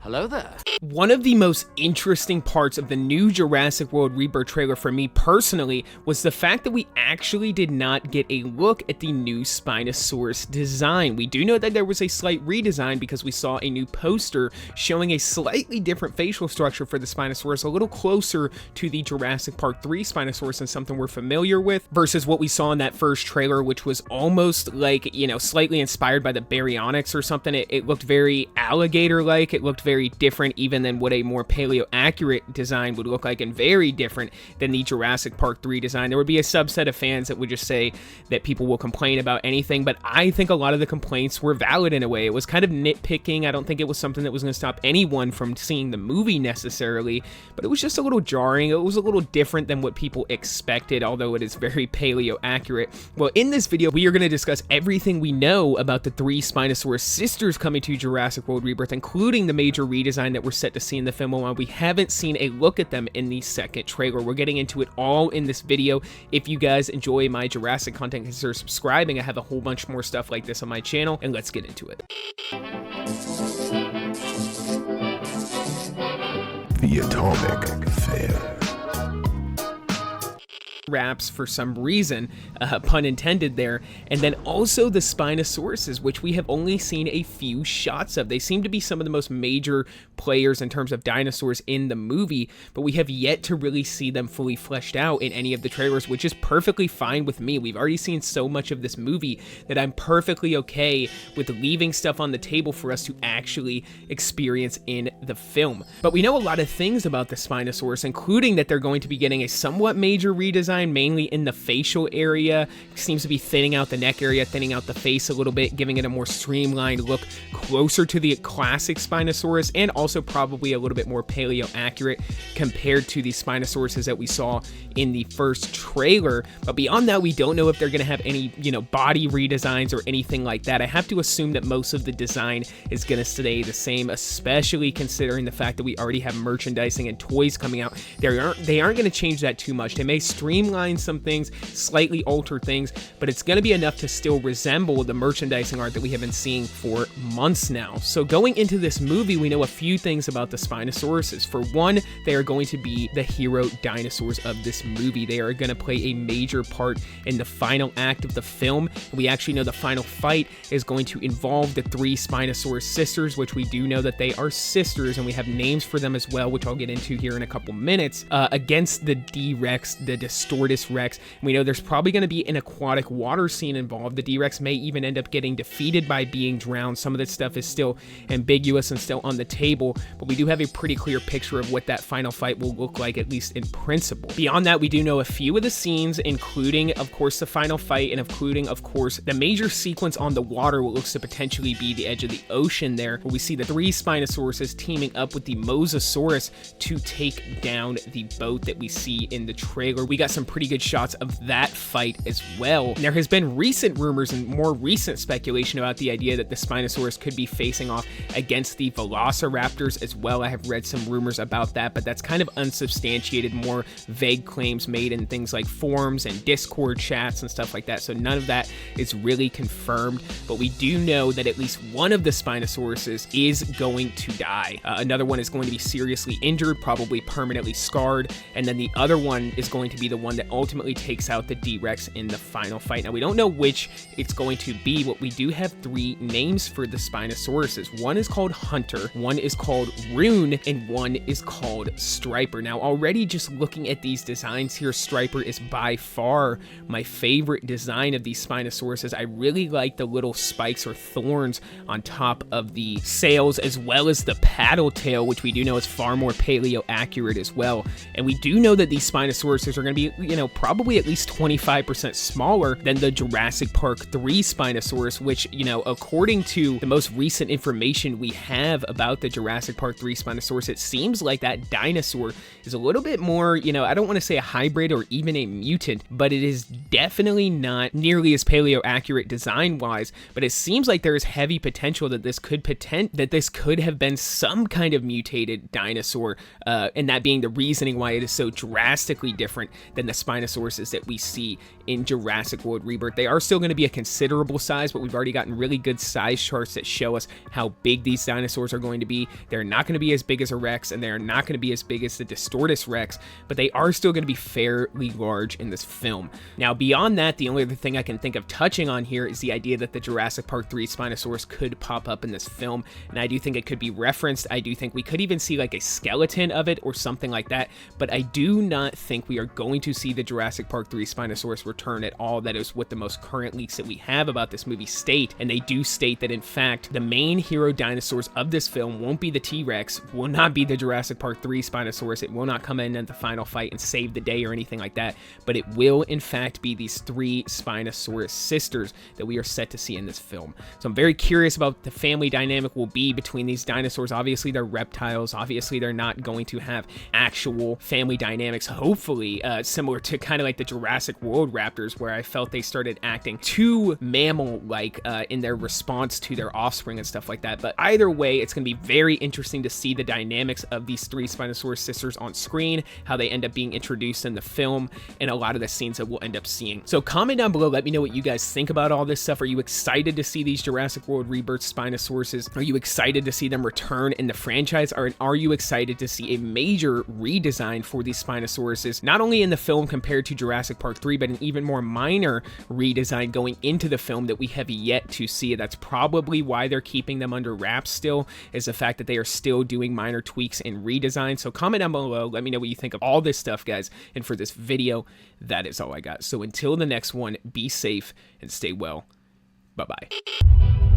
Hello there. One of the most interesting parts of the new Jurassic World Rebirth trailer for me personally was the fact that we actually did not get a look at the new Spinosaurus design. We do know that there was a slight redesign because we saw a new poster showing a slightly different facial structure for the Spinosaurus, a little closer to the Jurassic Park 3 Spinosaurus and something we're familiar with, versus what we saw in that first trailer, which was almost like, you know, slightly inspired by the Baryonyx or something. It looked very alligator-like. It looked very different even than what a more paleo-accurate design would look like, and very different than the Jurassic Park 3 design. There would be a subset of fans that would just say that people will complain about anything, but I think a lot of the complaints were valid in a way. It was kind of nitpicking. I don't think it was something that was going to stop anyone from seeing the movie necessarily, but it was just a little jarring. It was a little different than what people expected, although it is very paleo-accurate. Well, in this video, we are going to discuss everything we know about the three Spinosaurus sisters coming to Jurassic World Rebirth, including the major redesign that we're set to see in the film, while we haven't seen a look at them in the second trailer. We're getting into it all in this video. If you guys enjoy my Jurassic content, consider subscribing. I have a whole bunch more stuff like this on my channel, and let's get into it. The Atomic Fair. Wraps for some reason, pun intended there, and then also the Spinosauruses, which we have only seen a few shots of. They seem to be some of the most major players in terms of dinosaurs in the movie, but we have yet to really see them fully fleshed out in any of the trailers, which is perfectly fine with me. We've already seen so much of this movie that I'm perfectly okay with leaving stuff on the table for us to actually experience in the film. But we know a lot of things about the Spinosaurus, including that they're going to be getting a somewhat major redesign, mainly in the facial area. It seems to be thinning out the neck area, thinning out the face a little bit, giving it a more streamlined look, closer to the classic Spinosaurus, and also probably a little bit more paleo accurate compared to the Spinosauruses that we saw in the first trailer. But beyond that, we don't know if they're going to have any, body redesigns or anything like that. I have to assume that most of the design is going to stay the same, especially considering the fact that we already have merchandising and toys coming out. They aren't going to change that too much. They may streamline some things, slightly alter things, but it's going to be enough to still resemble the merchandising art that we have been seeing for months now. So going into this movie, we know a few things about the Spinosauruses. For one, they are going to be the hero dinosaurs of this movie. They are going to play a major part in the final act of the film. We actually know the final fight is going to involve the three Spinosaurus sisters, which we do know that they are sisters, and we have names for them as well, which I'll get into here in a couple minutes, against the D-Rex, the Distortus Rex. We know there's probably going to be an aquatic water scene involved. The D-Rex may even end up getting defeated by being drowned. Some of this stuff is still ambiguous and still on the table, but we do have a pretty clear picture of what that final fight will look like, at least in principle. Beyond that, we do know a few of the scenes, including, of course, the final fight, and including, of course, the major sequence on the water, what looks to potentially be the edge of the ocean there, where we see the three Spinosauruses teaming up with the Mosasaurus to take down the boat that we see in the trailer. We got some pretty good shots of that fight as well. There has been recent rumors and more recent speculation about the idea that the Spinosaurus could be facing off against the Velociraptors as well. I have read some rumors about that, but that's kind of unsubstantiated, more vague claims made in things like forums and Discord chats and stuff like that, so none of that is really confirmed, but we do know that at least one of the Spinosauruses is going to die. Another one is going to be seriously injured, probably permanently scarred, and then the other one is going to be the one that ultimately takes out the D-Rex in the final fight. Now, we don't know which it's going to be, but we do have three names for the Spinosauruses. One is called Hunter, one is called Rune, and one is called Striper. Now, already just looking at these designs here, Striper is by far my favorite design of these Spinosauruses. I really like the little spikes or thorns on top of the sails, as well as the paddle tail, which we do know is far more paleo accurate as well. And we do know that these Spinosauruses are going to be, probably at least 25% smaller than the Jurassic Park 3 Spinosaurus, which, according to the most recent information we have about the Jurassic Park 3 Spinosaurus, it seems like that dinosaur is a little bit more, I don't want to say a hybrid or even a mutant, but it is definitely not nearly as paleo accurate design wise, but it seems like there is heavy potential that this could have been some kind of mutated dinosaur, and that being the reasoning why it is so drastically different than the Spinosauruses that we see in Jurassic World Rebirth. They are still going to be a considerable size, but we've already gotten really good size charts that show us how big these dinosaurs are going to be. They're not going to be as big as a Rex, and they're not going to be as big as the Distortus Rex, but they are still going to be fairly large in this film. Now, beyond that, the only other thing I can think of touching on here is the idea that the Jurassic Park 3 Spinosaurus could pop up in this film, and I do think it could be referenced. I do think we could even see like a skeleton of it or something like that, but I do not think we are going to see the Jurassic Park 3 Spinosaurus return at all. That is what the most current leaks that we have about this movie state, and they do state that in fact the main hero dinosaurs of this film won't be the T-Rex, will not be the Jurassic Park 3 Spinosaurus, it will not come in at the final fight and save the day or anything like that, but it will in fact be these 3 Spinosaurus sisters that we are set to see in this film. So I'm very curious about what the family dynamic will be between these dinosaurs. Obviously they're reptiles, obviously they're not going to have actual family dynamics, hopefully similar to kind of like the Jurassic World raptors, where I felt they started acting too mammal-like in their response to their offspring and stuff like that. But either way, it's going to be very interesting to see the dynamics of these 3 Spinosaurus sisters on screen, how they end up being introduced in the film, and a lot of the scenes that we'll end up seeing. So comment down below, let me know what you guys think about all this stuff. Are you excited to see these Jurassic World Rebirth Spinosauruses? Are you excited to see them return in the franchise? Or are you excited to see a major redesign for these Spinosauruses, not only in the film compared to Jurassic Park 3, but an even more minor redesign going into the film that we have yet to see? That's probably why they're keeping them under wraps still, is the fact that they are still doing minor tweaks and redesign. So comment down below, let me know what you think of all this stuff, guys. And for this video, that is all I got. So until the next one, be safe and stay well. Bye-bye.